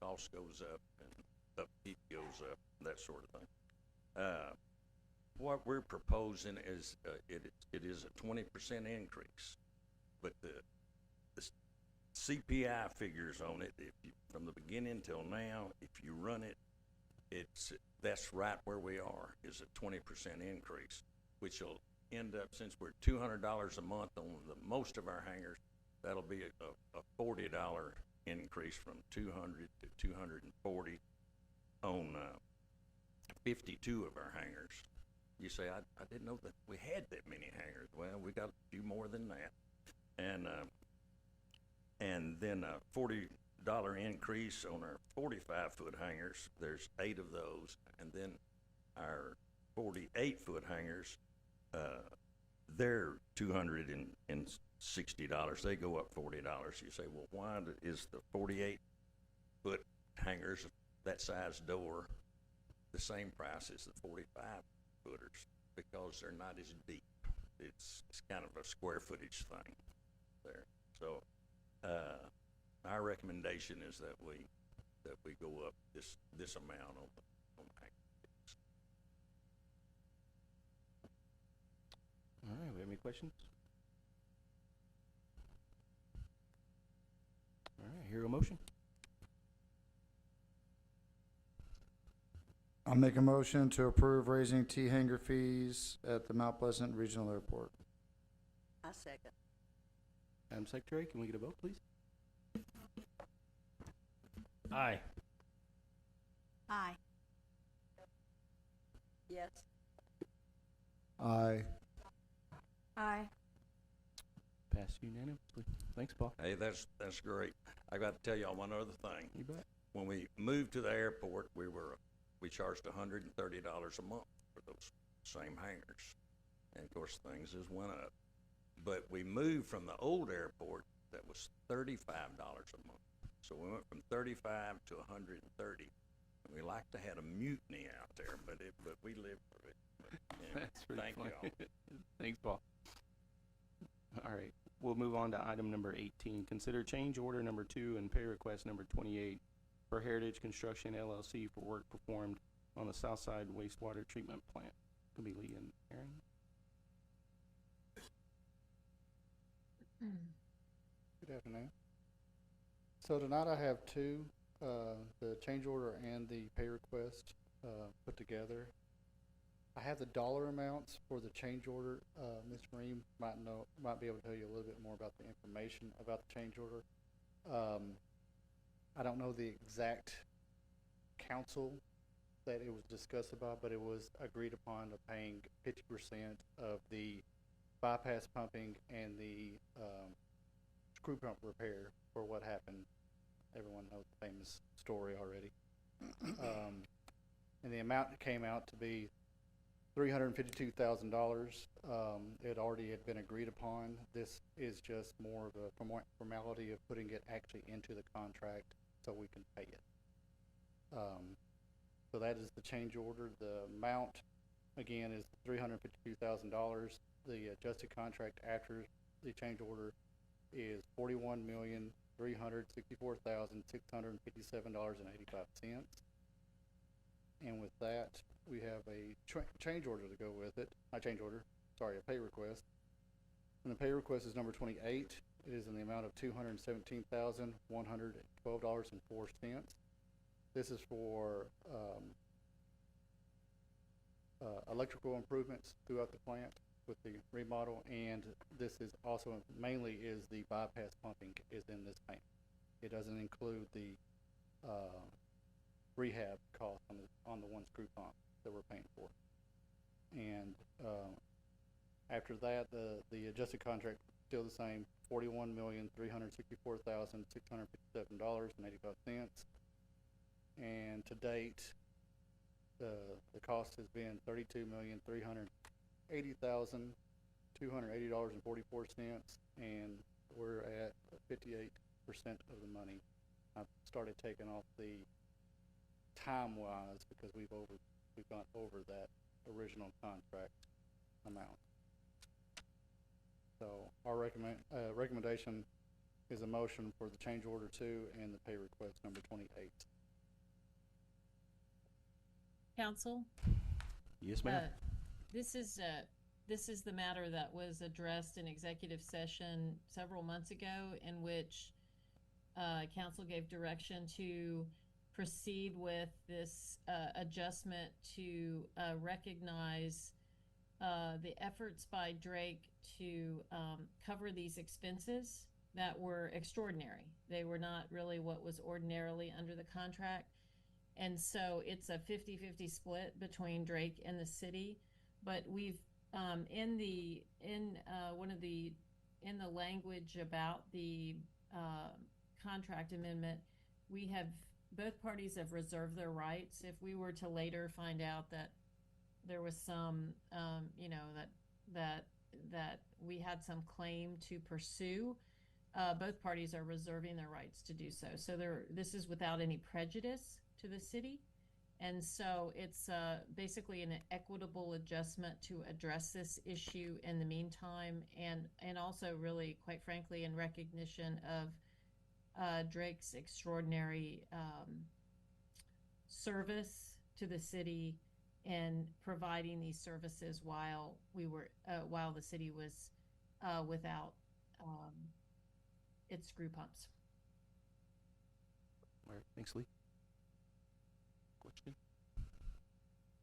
cost goes up and upkeep goes up, that sort of thing. What we're proposing is it is a 20% increase, but the CPI figures on it, if you, from the beginning till now, if you run it, that's right where we are, is a 20% increase, which will end up, since we're $200 a month on most of our hangars, that'll be a $40 increase from 200 to 240 on 52 of our hangars. You say, I didn't know that we had that many hangars. Well, we got a few more than that. And then a $40 increase on our 45-foot hangars. There's 8 of those. And then our 48-foot hangars, they're $260. They go up $40. You say, well, why is the 48-foot hangars, that size door, the same price as the 45-footers? Because they're not as deep. It's kind of a square footage thing there. So our recommendation is that we go up this amount on the hangars. All right, we have any questions? All right, hear a motion? I'll make a motion to approve raising T-hanger fees at the Mount Pleasant Regional Airport. I second. Madam Secretary, can we get a vote, please? Aye. Aye. Yes. Aye. Aye. Passed unanimously. Thanks, Paul. Hey, that's great. I got to tell y'all one other thing. You bet. When we moved to the airport, we charged $130 a month for those same hangars. And of course, things has went up. But we moved from the old airport that was $35 a month. So we went from 35 to 130. And we like to have a mutiny out there, but we live for it. But, yeah, That's pretty thank funny. y'all. Thanks, Paul. All right, we'll move on to item number 18. Consider change order number 2 and pay request number 28 for Heritage Construction LLC for work performed on the Southside wastewater treatment plant. Could be Lee and Aaron. Good afternoon. So tonight I have two, the change order and the pay request put together. I have the dollar amounts for the change order. Ms. Marine might be able to tell you a little bit more about the information about the change order. I don't know the exact council that it was discussed about, but it was agreed upon of paying 50% of the bypass pumping and the, screw pump repair for what happened. Everyone knows the famous story already. And the amount came out to be $352,000. It already had been agreed upon. This is just more of a formality of putting it actually into the contract so we can pay it. So that is the change order. The amount, again, is $352,000. The adjusted contract after the change order is $41,364,657.85. And with that, we have a change order to go with it. Not change order, sorry, a pay request. And the pay request is number 28. It is in the amount of $217,112.04. This is for electrical improvements throughout the plant with the remodel, and this is also mainly is the bypass pumping is in this payment. It doesn't include the rehab cost on the one screw pump that we're paying for. And after that, the adjusted contract still the same, $41,364,657.85. And to date, the cost has been $32,380,280.44, and we're at 58% of the money. I've started taking off the time-wise because we've gone over that original contract amount. So our recommendation is a motion for the change order 2 and the pay request number 28. Council? Yes, ma'am. This is the matter that was addressed in executive session several months ago, in which council gave direction to proceed with this adjustment to recognize the efforts by Drake to cover these expenses that were extraordinary. They were not really what was ordinarily under the contract. And so it's a 50-50 split between Drake and the city. But we've in the language about the contract amendment, we have both parties have reserved their rights. If we were to later find out that there was some that we had some claim to pursue, both parties are reserving their rights to do so. So this is without any prejudice to the city. And so it's basically an equitable adjustment to address this issue in the meantime, and also really, quite frankly, in recognition of Drake's extraordinary service to the city and providing these services while the city was without its screw pumps. All right, thanks, Lee. Question?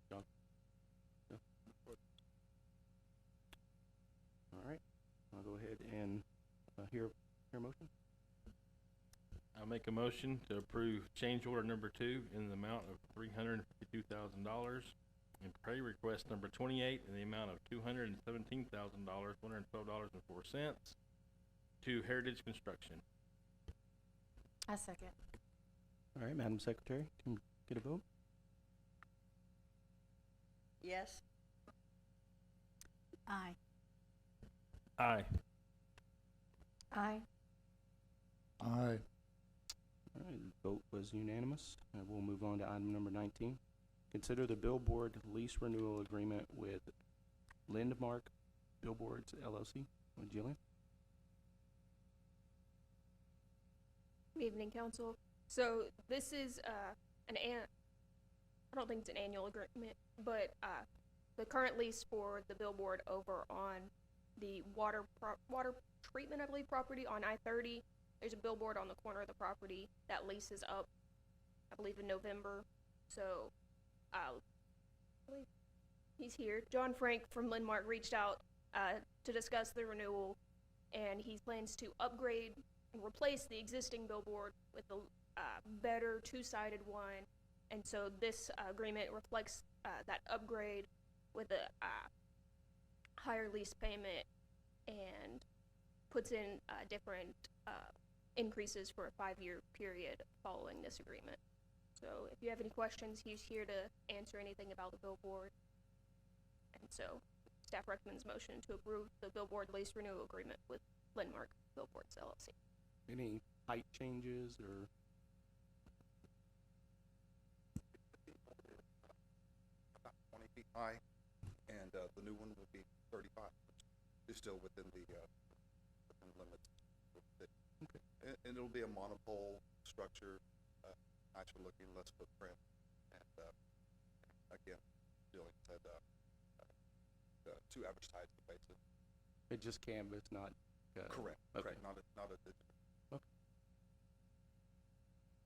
John? No? All right, I'll go ahead and hear a motion. I make a motion to approve change order number 2 in the amount of $352,000 and pay request number 28 in the amount of $217,112.04 to Heritage Construction. I second. All right, Madam Secretary, can we get a vote? Yes. Aye. Aye. Aye. Aye. All right, the vote was unanimous. We'll move on to item number 19. Consider the billboard lease renewal agreement with Lindmark Billboards LLC. Jillian? Good evening, council. So this is I don't think it's an annual agreement, but the current lease for the billboard over on the water treatment, I believe, property on I-30. There's a billboard on the corner of the property. That lease is up, I believe, in November. So I believe he's here. John Frank from Lindmark reached out to discuss the renewal, and he plans to upgrade and replace the existing billboard with a better two-sided one And so this agreement reflects that upgrade with a higher lease payment and puts in different increases for a 5-year period following this agreement. So if you have any questions, he's here to answer anything about the billboard. And so staff recommends motion to approve the billboard lease renewal agreement with Landmark Billboards LLC. Any height changes or? About 20 feet high, and the new one will be 35. It's still within the limits. Okay. And it'll be a monopole structure, nicer looking, less footprint, and again, Julian said 2 average size spaces. It just canvas, not. Correct. Okay. Correct. Not a digital. Okay.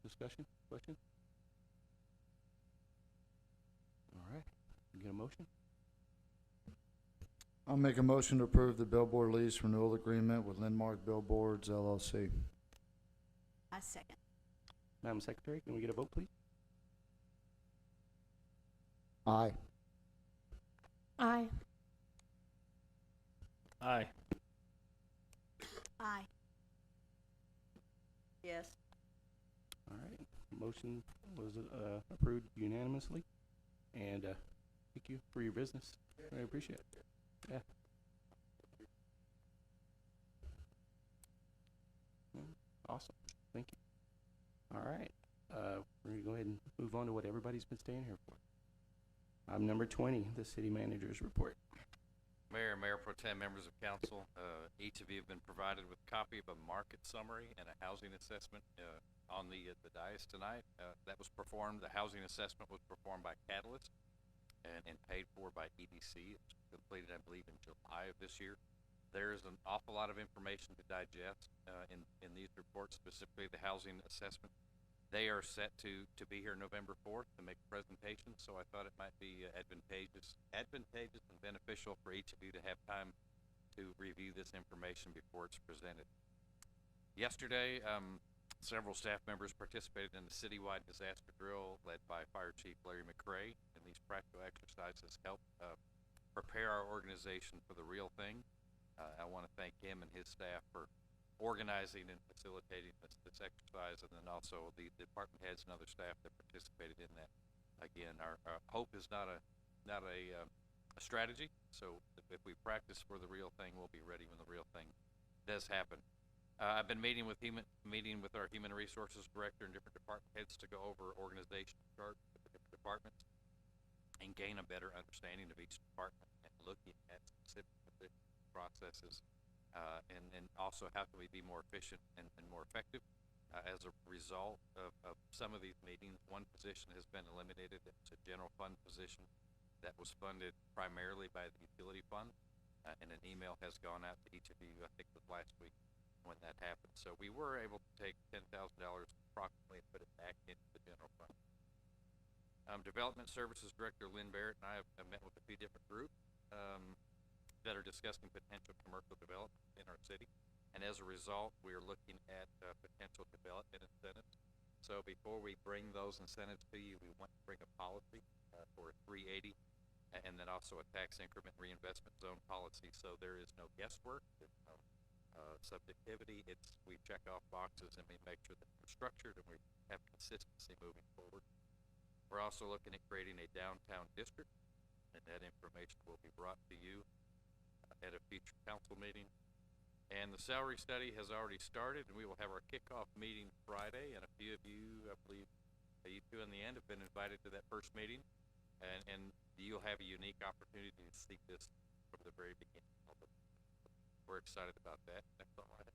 Discussion, question? All right, get a motion? I'll make a motion to approve the billboard lease renewal agreement with Landmark Billboards LLC. I second. Madam Secretary, can we get a vote, please? Aye. Aye. Aye. Aye. Yes. All right, motion was approved unanimously, and thank you for your business. I appreciate it. Yeah. Awesome, thank you. All right, we're gonna go ahead and move on to what everybody's been staying here for. Item number 20, the city manager's report. Mayor, Mayor Pro Tem, members of council, each of you have been provided with a copy of a market summary and a housing assessment on the dais tonight. That was performed, the housing assessment was performed by Catalyst and paid for by EDC. It's completed, I believe, in July of this year. There's an awful lot of information to digest in these reports, specifically the housing assessment. They are set to be here November 4th to make a presentation, so I thought it might be advantageous and beneficial for each of you to have time to review this information before it's presented. Yesterday, several staff members participated in the citywide disaster drill led by Fire Chief Larry McRae, and these practical exercises help prepare our organization for the real thing. I want to thank him and his staff for organizing and facilitating this exercise, and then also the department heads and other staff that participated in that. Again, our hope is not a strategy, so if we practice for the real thing, we'll be ready when the real thing does happen. I've been meeting with our human resources director and different department heads to go over organization charts with the different departments and gain a better understanding of each department and looking at specific processes. And also how can we be more efficient and more effective. As a result of some of these meetings, one position has been eliminated. It's a general fund position that was funded primarily by the utility fund, and an email has gone out to each of you, I think it was last week when that happened. So we were able to take $10,000 approximately and put it back into the general fund. Development Services Director Lynn Barrett and I have met with a few different groups that are discussing potential commercial development in our city. And as a result, we are looking at potential development incentives. So before we bring those incentives to you, we want to bring a policy for 380 and then also a tax increment reinvestment zone policy. So there is no guesswork, there's no subjectivity. We check off boxes and we make sure that we're structured and we have consistency moving forward. We're also looking at creating a downtown district, and that information will be brought to you at a future council meeting. And the salary study has already started, and we will have our kickoff meeting Friday, and a few of you, I believe, you two in the end have been invited to that first meeting, and you'll have a unique opportunity to see this from the very beginning. We're excited about that. That's all I have.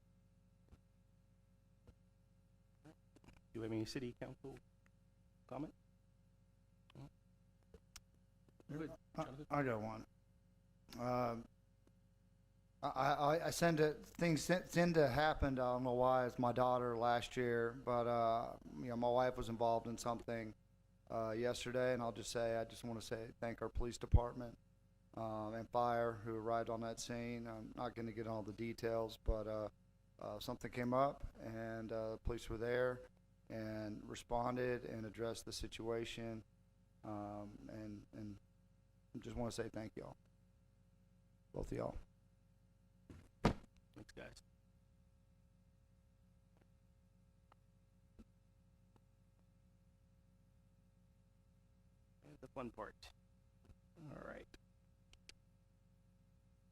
Do you have any city council comment? Good. I got one. Things tend to happen. I don't know why. It's my daughter last year, but my wife was involved in something yesterday, and I'll just say I just want to thank our police department and fire who arrived on that scene. I'm not going to get all the details, but something came up, and the police were there, and responded and addressed the situation. And just want to say thank y'all, both of y'all. Thanks, guys. And the fun part. All right.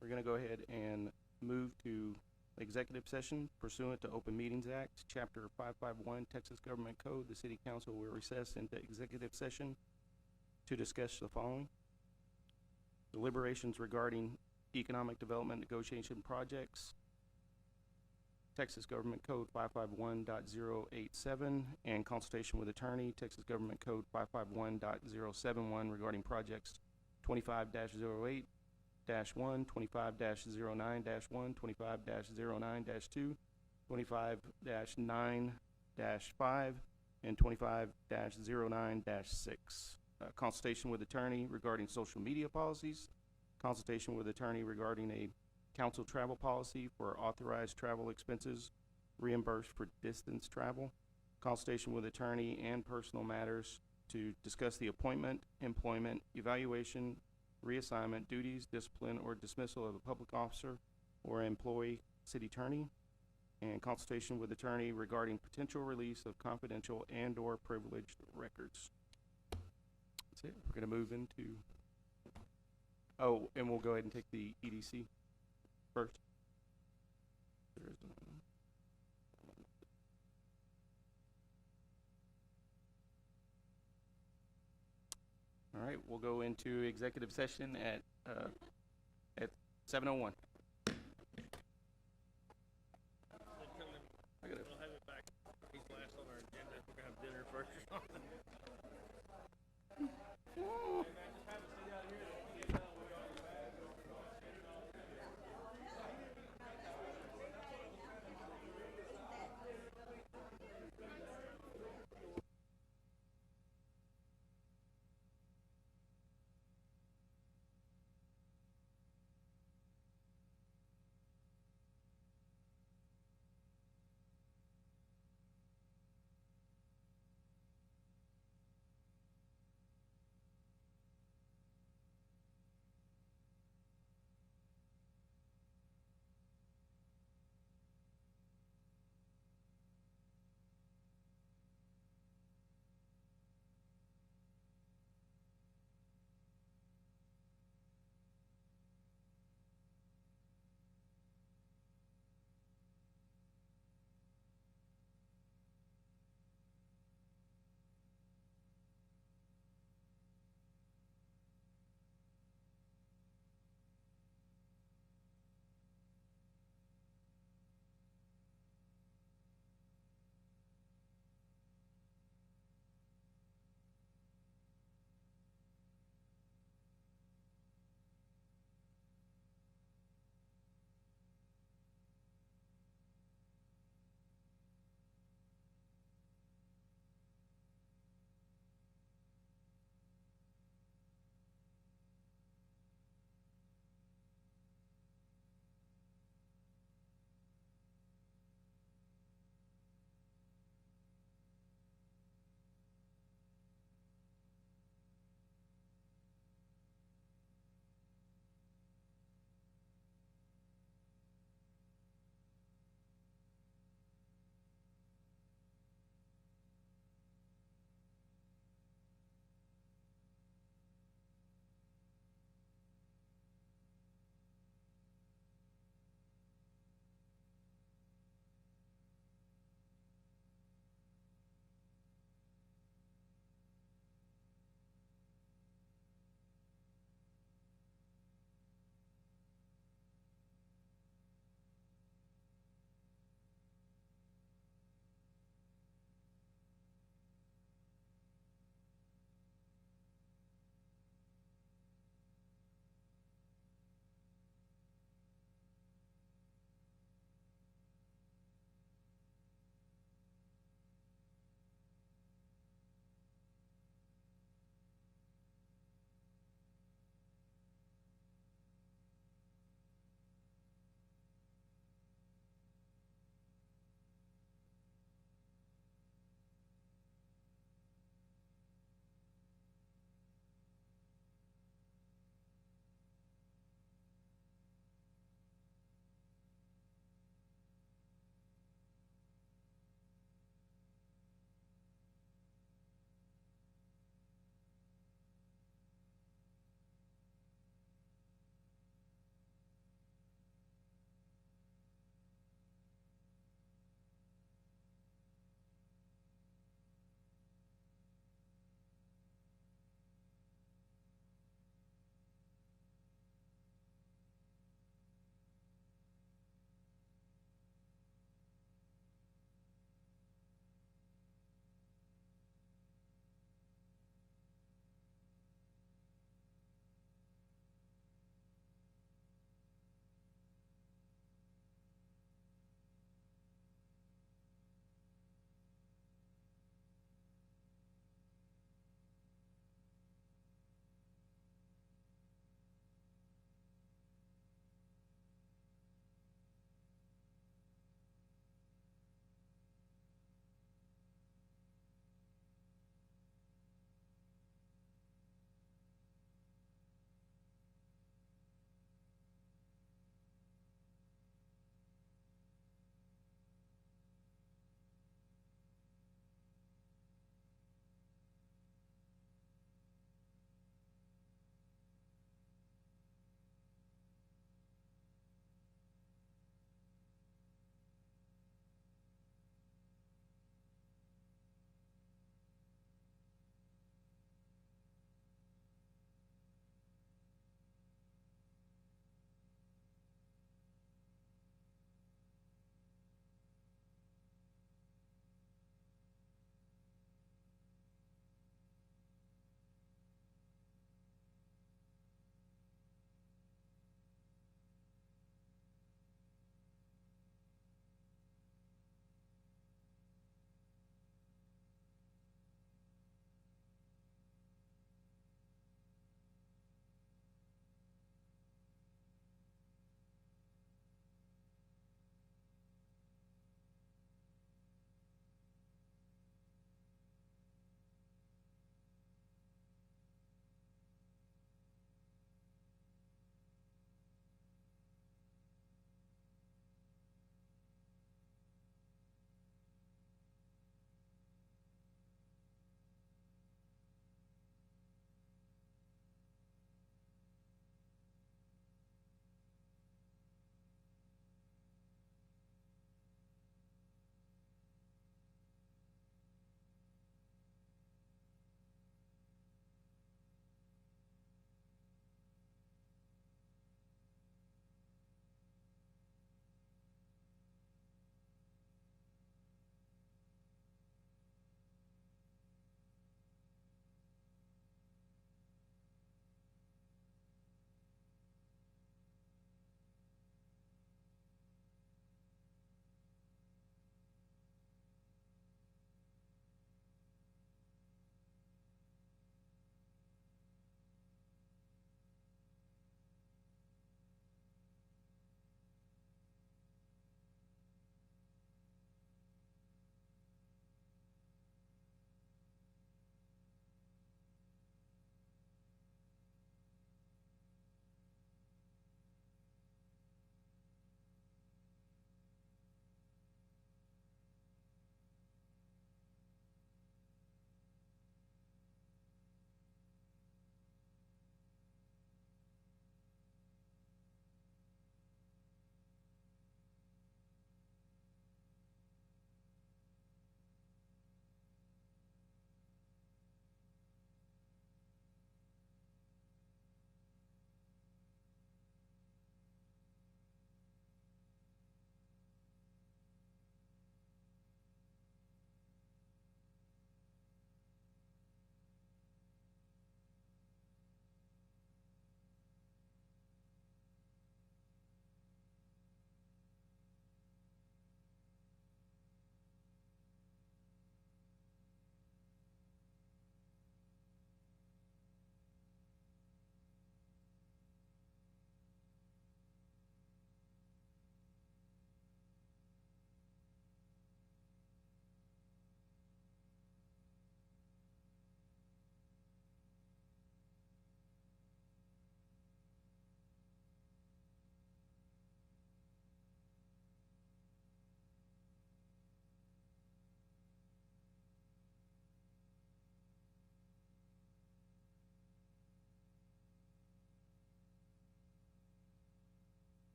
We're gonna go ahead and move to executive session pursuant to Open Meetings Act, Chapter 551, Texas Government Code. The City Council will recess into executive session to discuss the following: deliberations regarding economic development negotiation projects, Texas Government Code 551.087, and consultation with attorney, Texas Government Code 551.071 regarding projects 25-08, 1, 25-09-1, 25-09-2, 25-9-5, and 25-09-6. Consultation with attorney regarding social media policies, consultation with attorney regarding a council travel policy for authorized travel expenses reimbursed for distance travel, consultation with attorney and personal matters to discuss the appointment, employment, evaluation, reassignment, duties, discipline, or dismissal of a public officer or employee, city attorney, and consultation with attorney regarding potential release of confidential and/or privileged records. That's it. We're gonna move into, oh, and we'll go ahead and take the EDC first. There is one. All right, we'll go into executive session at 7:01. We'll have it back. He's last on our agenda. We're gonna have dinner first or something.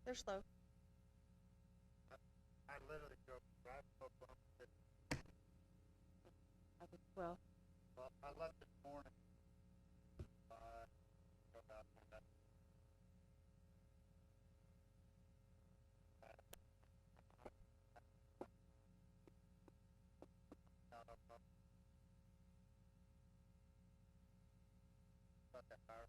They're slow. I literally drove right up on it. Well, Well, I left this morning. Drove out on that. About that fire.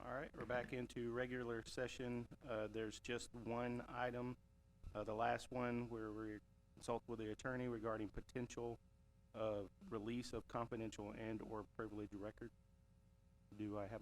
All right, we're back into regular session. There's just one item, the last one, where we consult with the attorney regarding potential release of confidential and/or privileged records. Do I have a